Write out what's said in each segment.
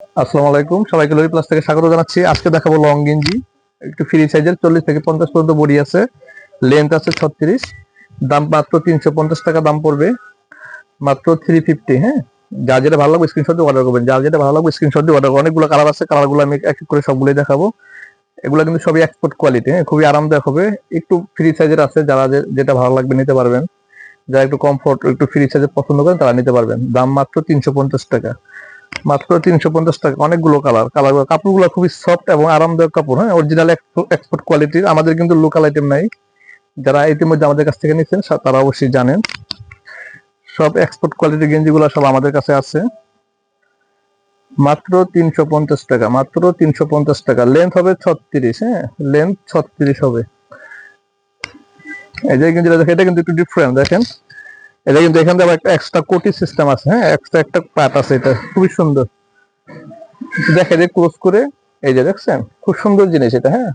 আসসালামু আলাইকুম, সবাইকে লরি প্লাস থেকে স্বাগত জানাচ্ছি। আজকে দেখাবো লং গেঞ্জি, একটু ফ্রি সাইজের 40 থেকে 50 পর্যন্ত বডি আছে, লেন্থ আছে 36, দাম মাত্র 350 টাকা দাম পড়বে, মাত্র 350। হ্যাঁ, যার যেটা ভালো লাগবে স্ক্রিনশট দিয়ে অর্ডার করবেন, যার যেটা ভালো লাগবে স্ক্রিনশট দিয়ে অর্ডার করবেন। অনেকগুলো কালার আছে, কালারগুলো আমি এক এক করে সবগুলোই দেখাবো। এগুলো কিন্তু সবই এক্সপোর্ট কোয়ালিটি, হ্যাঁ, খুবই আরামদায়ক হবে। একটু ফ্রি সাইজের আছে, যারা যেটা ভালো লাগবে নিতে পারবেন। যারা একটু কমফোর্ট একটু ফ্রি সাইজের পছন্দ করেন তারা নিতে পারবেন। দাম মাত্র 350 টাকা, মাত্র 350 টাকা। অনেকগুলো কাপড়গুলো খুবই সফট এবং আরামদায়ক কাপড়, হ্যাঁ, অরিজিনাল এক্সপোর্ট কোয়ালিটির। আমাদের কিন্তু লোকাল আইটেম নাই, যারা ইতিমধ্যে আমাদের কাছ থেকে নিচ্ছেন তারা অবশ্যই জানেন। সব এক্সপোর্ট কোয়ালিটির গেঞ্জিগুলো সব আমাদের কাছে আছে। মাত্র 350 টাকা, মাত্র 350 টাকা। লেন্থ হবে 36, হ্যাঁ, লেন্থ 36 হবে। এই যে গেঞ্জিটা দেখেন, এটা কিন্তু একটু ডিফারেন্ট দেখেন। এটা কিন্তু এখান থেকে একটা এক্সট্রা কোটি সিস্টেম আছে, হ্যাঁ, এক্সট্রা একটা পার্ট আছে। এটা খুবই সুন্দর, দেখে যে ক্লোজ করে, এই যে দেখছেন, খুব সুন্দর জিনিস এটা। হ্যাঁ,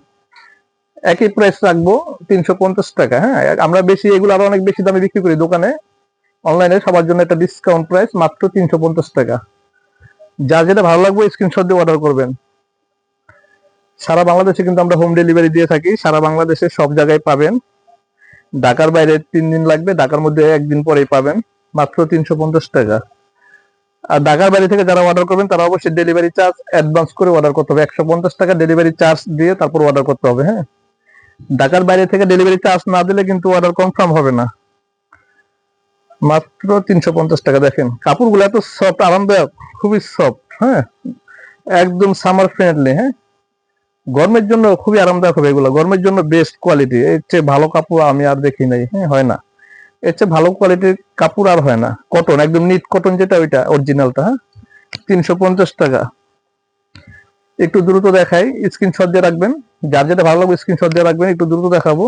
একই প্রাইস রাখবো 350 টাকা। হ্যাঁ, আমরা বেশি এগুলো আরো অনেক বেশি দামে বিক্রি করি দোকানে। অনলাইনে সবার জন্য একটা ডিসকাউন্ট প্রাইস, মাত্র 350 টাকা। যার যেটা ভালো লাগবে স্ক্রিনশট দিয়ে অর্ডার করবেন। সারা বাংলাদেশে কিন্তু আমরা হোম ডেলিভারি দিয়ে থাকি, সারা বাংলাদেশে সব জায়গায় পাবেন। ঢাকার বাইরে 3 দিন লাগবে, ঢাকার মধ্যে একদিন পরেই পাবেন। মাত্র 350 টাকা। আর ঢাকার বাইরে থেকে যারা অর্ডার করবেন তারা অবশ্যই ডেলিভারি চার্জ অ্যাডভান্স করে অর্ডার করতে হবে। 150 টাকা ডেলিভারি চার্জ দিয়ে তারপর অর্ডার করতে হবে। হ্যাঁ, ঢাকার বাইরে থেকে ডেলিভারি চার্জ না দিলে কিন্তু অর্ডার কনফার্ম হবে না। মাত্র 350 টাকা। দেখেন কাপড়গুলো এত সফট, আরামদায়ক, খুবই সফট। হ্যাঁ, একদম সামার ফ্রেন্ডলি। হ্যাঁ, গরমের জন্য খুবই আরামদায়ক হবে এগুলো, গরমের জন্য বেস্ট কোয়ালিটি। এর চেয়ে ভালো কাপড় আমি আর দেখি নাই। হ্যাঁ, হয় না, এর চেয়ে ভালো কোয়ালিটির কাপড় আর হয় না। কটন, একদম নিট কটন যেটা, ওইটা অরিজিনালটা। হ্যাঁ, 350 টাকা। একটু দ্রুত দেখাই, স্ক্রিনশট দিয়ে রাখবেন। যার যেটা ভালো লাগবে স্ক্রিনশট দিয়ে রাখবেন। একটু দ্রুত দেখাবো।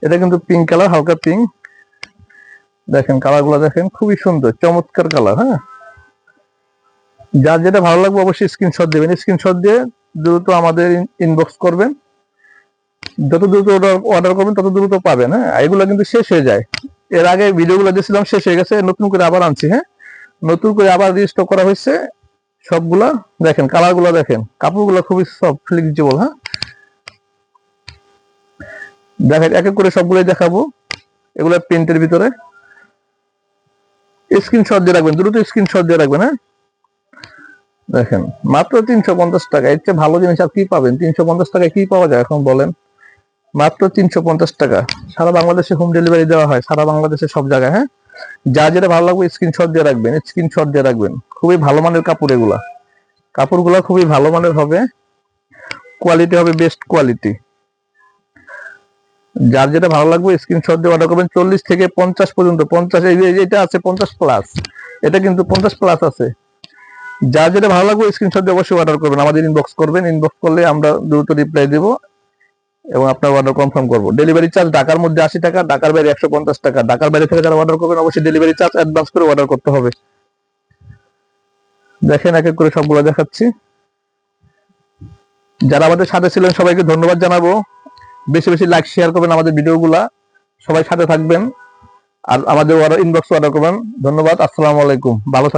এটা কিন্তু পিঙ্ক কালার, হালকা পিঙ্ক। দেখেন কালারগুলো দেখেন, খুবই সুন্দর, চমৎকার কালার। হ্যাঁ, যার যেটা ভালো লাগবে অবশ্যই স্ক্রিনশট দেবেন। স্ক্রিনশট দিয়ে দ্রুত আমাদের ইনবক্স করবেন। যত দ্রুত অর্ডার করবেন তত দ্রুত পাবেন। হ্যাঁ, এগুলো কিন্তু শেষ হয়ে যায়। এর আগে ভিডিওগুলো দিয়েছিলাম, শেষ হয়ে গেছে, নতুন করে আবার আনছি। হ্যাঁ, নতুন করে আবার রিস্টক করা হয়েছে সবগুলা। দেখেন কালারগুলো দেখেন, কাপড়গুলো খুবই সফট, ফ্লেক্সিবল। হ্যাঁ, দেখেন এক এক করে সবগুলোই দেখাবো। এগুলো প্রিন্টের ভিতরে। স্ক্রিনশট দিয়ে রাখবেন, দ্রুত স্ক্রিনশট দিয়ে রাখবেন। হ্যাঁ, দেখেন মাত্র 350 টাকা। এর চেয়ে ভালো জিনিস আর কি পাবেন? 350 টাকায় কি পাওয়া যায় এখন বলেন? মাত্র 350 টাকা। সারা বাংলাদেশে হোম ডেলিভারি দেওয়া হয়, সারা বাংলাদেশে সব জায়গায়। হ্যাঁ, যা যেটা ভালো লাগবে স্ক্রিনশট দিয়ে রাখবেন, স্ক্রিনশট দিয়ে রাখবেন। খুবই ভালো মানের কাপড় এগুলা, কাপড়গুলো খুবই ভালো মানের হবে, কোয়ালিটি হবে বেস্ট কোয়ালিটি। যার যেটা ভালো লাগবে স্ক্রিনশট দিয়ে অর্ডার করবেন। 40 থেকে 50 পর্যন্ত, 50, এটা আছে 50 প্লাস, এটা কিন্তু 50 প্লাস আছে। যার যেটা ভালো লাগবে স্ক্রিনশট দিয়ে অবশ্যই অর্ডার করবেন, আমাদের ইনবক্স করবেন। ইনবক্স করলে আমরা দ্রুত রিপ্লাই দেব এবং আপনার অর্ডার কনফার্ম করবো। ডেলিভারি চার্জ ঢাকার মধ্যে 80 টাকা, ঢাকার বাইরে 150 টাকা। ঢাকার বাইরে থেকে যারা অর্ডার করবেন অবশ্যই ডেলিভারি চার্জ অ্যাডভান্স করে অর্ডার করতে হবে। দেখেন এক এক করে সবগুলো দেখাচ্ছি। যারা আমাদের সাথে ছিলেন সবাইকে ধন্যবাদ জানাবো। বেশি বেশি লাইক শেয়ার করবেন আমাদের ভিডিওগুলা, সবাই সাথে থাকবেন। আর আমাদের ইনবক্স অর্ডার করবেন। ধন্যবাদ, আসসালামু আলাইকুম, ভালো থাকবেন।